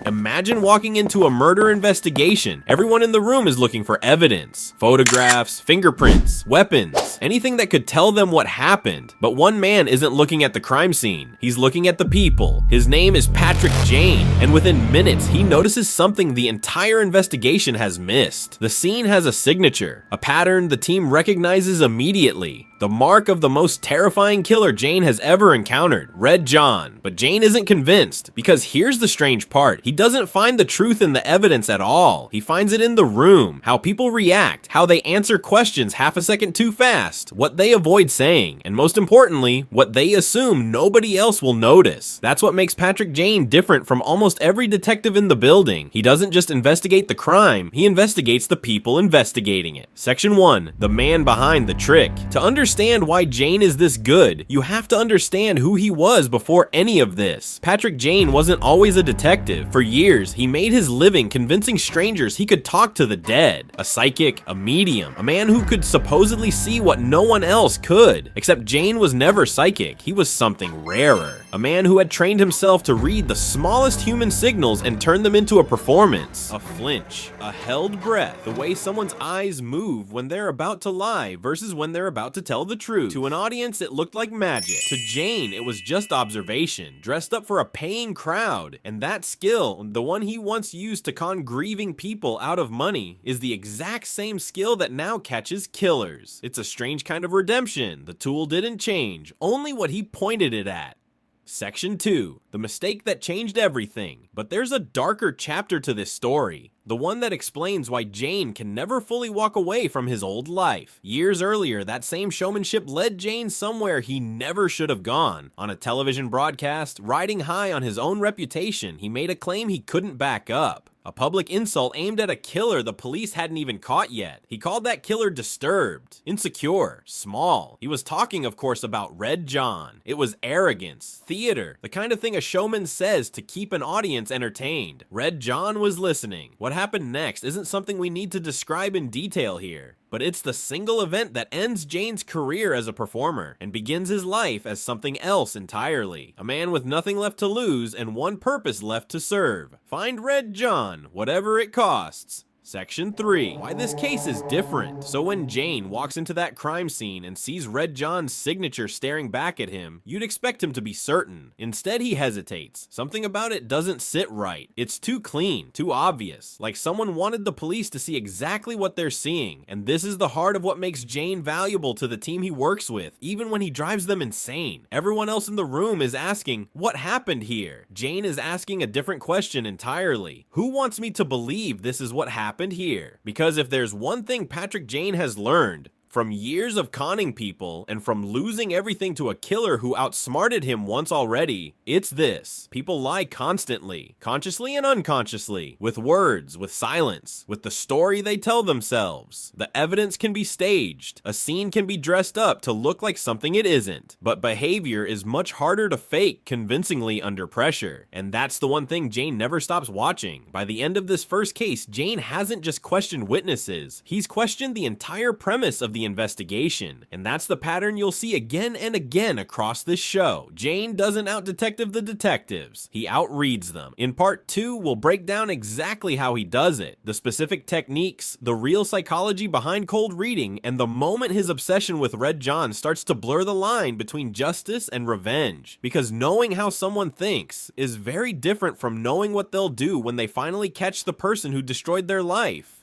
Imagine walking into a murder investigation. Everyone in the room is looking for evidence, photographs, fingerprints, weapons, anything that could tell them what happened. But one man isn't looking at the crime scene. He's looking at the people. His name is Patrick Jane, and within minutes, he notices something the entire investigation has missed. The scene has a signature, a pattern the team recognizes immediately. The mark of the most terrifying killer Jane has ever encountered, Red John. But Jane isn't convinced, because here's the strange part. He doesn't find the truth in the evidence at all. He finds it in the room, how people react, how they answer questions half a second too fast, what they avoid saying, and most importantly, what they assume nobody else will notice. That's what makes Patrick Jane different from almost every detective in the building. He doesn't just investigate the crime, he investigates the people investigating it. Section 1. The man behind the trick. To understand why Jane is this good, you have to understand who he was before any of this. Patrick Jane wasn't always a detective. For years, he made his living convincing strangers he could talk to the dead. A psychic, a medium, a man who could supposedly see what no one else could. Except Jane was never psychic, he was something rarer. A man who had trained himself to read the smallest human signals and turn them into a performance. A flinch, a held breath, the way someone's eyes move when they're about to lie versus when they're about to tell the truth. To an audience, it looked like magic. To Jane, it was just observation, dressed up for a paying crowd. And that skill, the one he once used to con grieving people out of money, is the exact same skill that now catches killers. It's a strange kind of redemption. The tool didn't change, only what he pointed it at. Section 2. The mistake that changed everything. But there's a darker chapter to this story. The one that explains why Jane can never fully walk away from his old life. Years earlier, that same showmanship led Jane somewhere he never should have gone. On a television broadcast, riding high on his own reputation, he made a claim he couldn't back up. A public insult aimed at a killer the police hadn't even caught yet. He called that killer disturbed, insecure, small. He was talking, of course, about Red John. It was arrogance, theater, the kind of thing a showman says to keep an audience entertained. Red John was listening. What happened next isn't something we need to describe in detail here. But it's the single event that ends Jane's career as a performer and begins his life as something else entirely. A man with nothing left to lose and one purpose left to serve. Find Red John, whatever it costs. Section 3. Why this case is different. So when Jane walks into that crime scene and sees Red John's signature staring back at him, you'd expect him to be certain. Instead, he hesitates. Something about it doesn't sit right. It's too clean, too obvious, like someone wanted the police to see exactly what they're seeing. And this is the heart of what makes Jane valuable to the team he works with, even when he drives them insane. Everyone else in the room is asking, what happened here? Jane is asking a different question entirely. Who wants me to believe this is what happened here? Because if there's one thing Patrick Jane has learned, from years of conning people and from losing everything to a killer who outsmarted him once already, it's this. People lie constantly, consciously and unconsciously, with words, with silence, with the story they tell themselves. The evidence can be staged. A scene can be dressed up to look like something it isn't. But behavior is much harder to fake convincingly under pressure. And that's the one thing Jane never stops watching. By the end of this first case, Jane hasn't just questioned witnesses. He's questioned the entire premise of the investigation, and that's the pattern you'll see again and again across this show. Jane doesn't out-detective the detectives, he outreads them. In part 2, we'll break down exactly how he does it, the specific techniques, the real psychology behind cold reading, and the moment his obsession with Red John starts to blur the line between justice and revenge. Because knowing how someone thinks is very different from knowing what they'll do when they finally catch the person who destroyed their life.